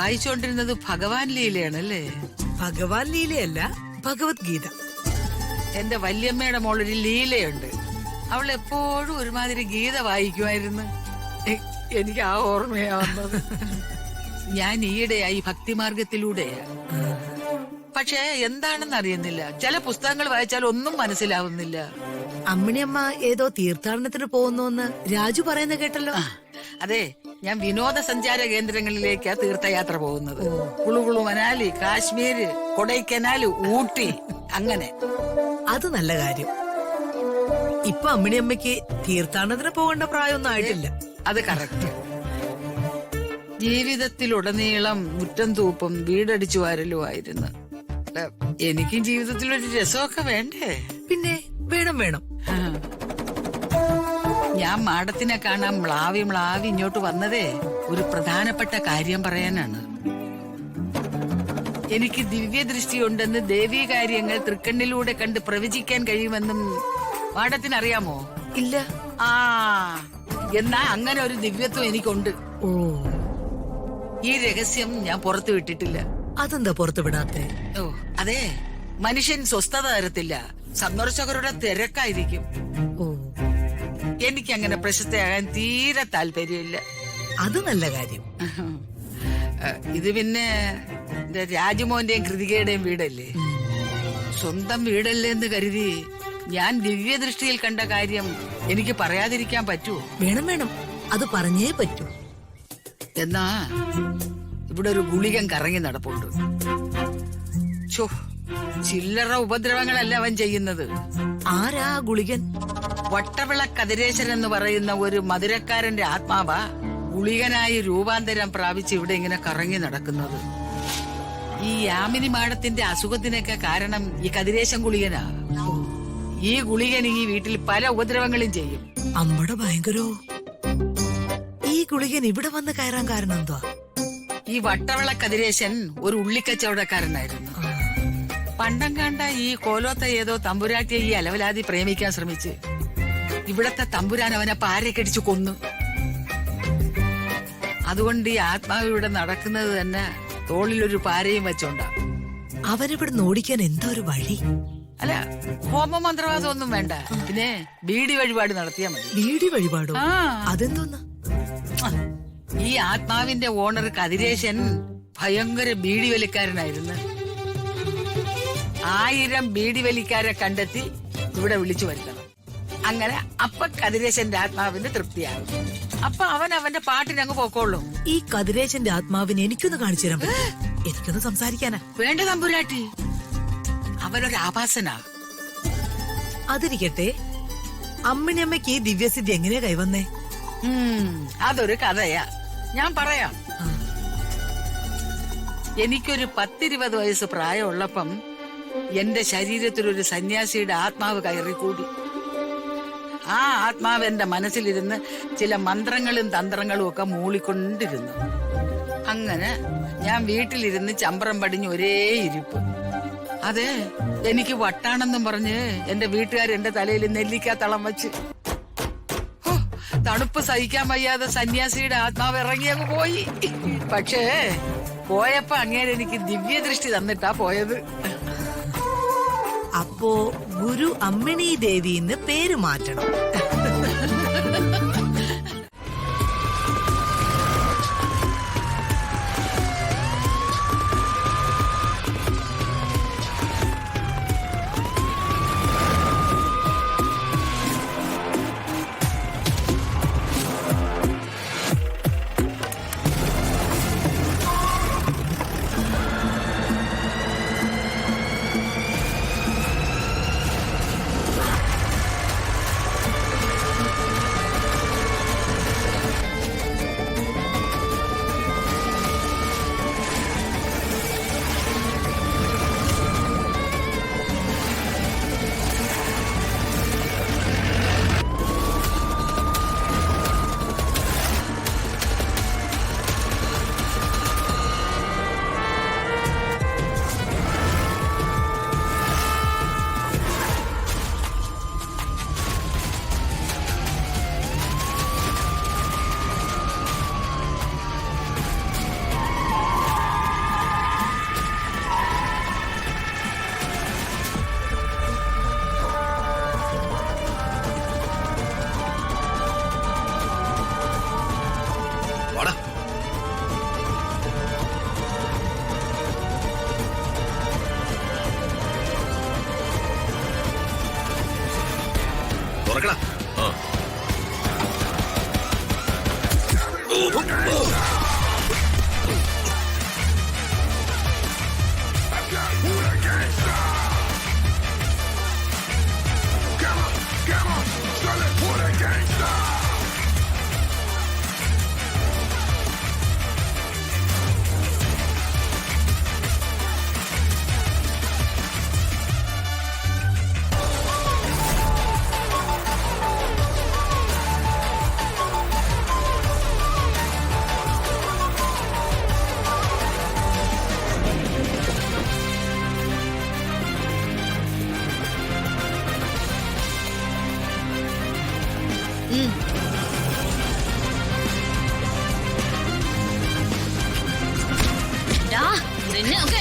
വായിച്ചുകൊണ്ടിരുന്നത് ഭഗവാൻ ലീലയാണല്ലേ? ഭഗവാൻ ലീലയല്ല, ഭഗവത്ഗീത. എന്റെ വല്യമ്മയുടെ മോളൊരു ലീലയുണ്ട്. അവൾ എപ്പോഴും ഒരുമാതിരി ഗീത വായിക്കുമായിരുന്നു. എനിക്ക് ആ ഓർമ്മയാ വന്നത്. ഞാൻ ഈയിടെയായി ഭക്തിമാർഗത്തിലൂടെയാ. പക്ഷെ എന്താണെന്ന് അറിയുന്നില്ല. ചില പുസ്തകങ്ങൾ വായിച്ചാൽ ഒന്നും മനസ്സിലാവുന്നില്ല. അമ്മിണിയമ്മ ഏതോ തീർത്ഥാടനത്തിന് പോകുന്നു രാജു പറയുന്ന കേട്ടല്ലോ. അതെ, ഞാൻ വിനോദസഞ്ചാര കേന്ദ്രങ്ങളിലേക്കാ തീർത്ഥയാത്ര പോകുന്നത്. കുളുകുളു മനാലി, കാശ്മീര്, കൊടൈക്കനാല്, ഊട്ടി, അങ്ങനെ. അത് നല്ല കാര്യം. ഇപ്പൊ അമ്മിണിയമ്മയ്ക്ക് തീർത്ഥാടനത്തിന് പോകേണ്ട പ്രായമൊന്നും ആയിട്ടില്ല. അത് കറക്റ്റ്. ജീവിതത്തിലുടനീളം മുറ്റം തൂപ്പും വീടടിച്ചു വാരലുമായിരുന്നു. എനിക്കും ജീവിതത്തിൽ ഒരു രസമൊക്കെ വേണ്ടേ? പിന്നെ വേണം വേണം. ഞാൻ മാഡത്തിനെ കാണാൻ മ്ലാവി ഇങ്ങോട്ട് വന്നതേ ഒരു പ്രധാനപ്പെട്ട കാര്യം പറയാനാണ്. എനിക്ക് ദിവ്യദൃഷ്ടിയുണ്ടെന്ന് ദേവീ കാര്യങ്ങൾ തൃക്കണ്ണിലൂടെ കണ്ട് പ്രവചിക്കാൻ കഴിയുമെന്നും മാഡത്തിനറിയാമോ? ഇല്ല. ആ, എന്നാ അങ്ങനെ ഒരു ദിവ്യത്വം എനിക്കുണ്ട്. ഓ, ഈ രഹസ്യം ഞാൻ പുറത്തു വിട്ടിട്ടില്ല. അതെന്താ പുറത്തു വിടാത്തെ? ഓ, അതെ, മനുഷ്യൻ സ്വസ്ഥത തരത്തില്ല. സന്ദർശകരുടെ തിരക്കായിരിക്കും. ഓ, എനിക്കങ്ങനെ പ്രശസ്തയാകാൻ തീരെ താല്പര്യമില്ല. അത് നല്ല കാര്യം. ഇത് പിന്നെ രാജുമോന്റെയും കൃതികയുടെയും വീടല്ലേ? സ്വന്തം വീടല്ലേ എന്ന് കരുതി ഞാൻ ദിവ്യദൃഷ്ടിയിൽ കണ്ട കാര്യം എനിക്ക് പറയാതിരിക്കാൻ പറ്റുമോ? വേണം വേണം, അത് പറഞ്ഞേ പറ്റൂ. എന്നാ ഇവിടെ ഒരു ഗുളികൻ കറങ്ങി നടപ്പുണ്ട്. ചില്ലറ ഉപദ്രവങ്ങളല്ല അവൻ ചെയ്യുന്നത്. ആരാ ഗുളികൻ? വട്ടവിള കതിരേശൻ എന്ന് പറയുന്ന ഒരു മധുരക്കാരന്റെ ആത്മാവാ ഗുളികനായി രൂപാന്തരം പ്രാപിച്ച് ഇവിടെ ഇങ്ങനെ കറങ്ങി നടക്കുന്നത്. ഈ യാമിനി മാഡത്തിന്റെ അസുഖത്തിനൊക്കെ കാരണം ഈ കതിരേശൻ ഗുളികനാ. ഈ ഗുളികൻ ഈ വീട്ടിൽ പല ഉപദ്രവങ്ങളും ചെയ്യും. അമ്പട ഭയങ്കരോ. ഈ ഗുളികൻ ഇവിടെ വന്ന് കയറാൻ കാരണം എന്താ? ഈ വട്ടവിള കതിരേശൻ ഒരു ഉള്ളിക്കച്ചവടക്കാരനായിരുന്നു. പണ്ടം കണ്ട ഈ കോലോത്ത ഏതോ തമ്പുരാട്ടിയെ ഈ അലവലാതി പ്രേമിക്കാൻ ശ്രമിച്ച് ഇവിടത്തെ തമ്പുരാൻ അവനെ പാരക്കടിച്ചു കൊന്നു. അതുകൊണ്ട് ഈ ആത്മാവ് ഇവിടെ നടക്കുന്നത് തന്നെ തോളിലൊരു പാരയും വെച്ചോണ്ടാ. അവനിവിടെ ഓടിക്കാൻ എന്താ ഒരു വഴി? അല്ല, ഹോമമന്ത്രവാദം ഒന്നും വേണ്ട. പിന്നെ ബീഡി വഴിപാട് നടത്തിയാ മതി. ബീഡി വഴിപാടോ? അതെന്തോന്ന്? ഈ ആത്മാവിന്റെ ഓണർ കതിരേശൻ ഭയങ്കര ബീഡി വലിക്കാരനായിരുന്നു. 1000 ബീഡി വലിക്കാരെ കണ്ടെത്തി ഇവിടെ വിളിച്ചു വരുത്തണം. അങ്ങനെ അപ്പൊ കതിരേശന്റെ ആത്മാവിന് തൃപ്തിയാകും. അപ്പൊ അവൻ അവന്റെ പാട്ടിനങ്ങ് പോക്കോളും. ഈ കതിരേശന്റെ ആത്മാവിനെ എനിക്കൊന്ന് കാണിച്ചു തരാൻ പറ്റും? എനിക്കൊന്ന് സംസാരിക്കാനാ. വേണ്ട തമ്പുരാട്ടി, അവനൊരു ആഭാസനാ. അതിരിക്കട്ടെ, അമ്മിണിയമ്മയ്ക്ക് ഈ ദിവ്യസിദ്ധി എങ്ങനെയാ കൈവന്നേ? അതൊരു കഥയാ, ഞാൻ പറയാം. എനിക്കൊരു 10-20 വയസ്സ് പ്രായമുള്ളപ്പം എന്റെ ശരീരത്തിലൊരു സന്യാസിയുടെ ആത്മാവ് കയറിക്കൂടി. ആ ആത്മാവ് എന്റെ മനസ്സിലിരുന്ന് ചില മന്ത്രങ്ങളും തന്ത്രങ്ങളും ഒക്കെ മൂളിക്കൊണ്ടിരുന്നു. അങ്ങനെ ഞാൻ വീട്ടിലിരുന്ന് ചമ്പ്രം പടിഞ്ഞ് ഒരേ ഇരിപ്പ്. അതെ, എനിക്ക് വട്ടാണെന്നും പറഞ്ഞ് എന്റെ വീട്ടുകാർ എന്റെ തലയിൽ നെല്ലിക്ക തളം വെച്ച്. തണുപ്പ് സഹിക്കാൻ വയ്യാതെ സന്യാസിയുടെ ആത്മാവ് ഇറങ്ങിയങ്ങ് പോയി. പക്ഷേ പോയപ്പോ അങ്ങേരെ എനിക്ക് ദിവ്യദൃഷ്ടി തന്നിട്ടാ പോയത്. അപ്പോ ഗുരു അമ്മിണി ദേവിന്ന് പേര് മാറ്റണം. തുറക്കടാ. ആ. ഡാ, നിന്നെയൊക്കെ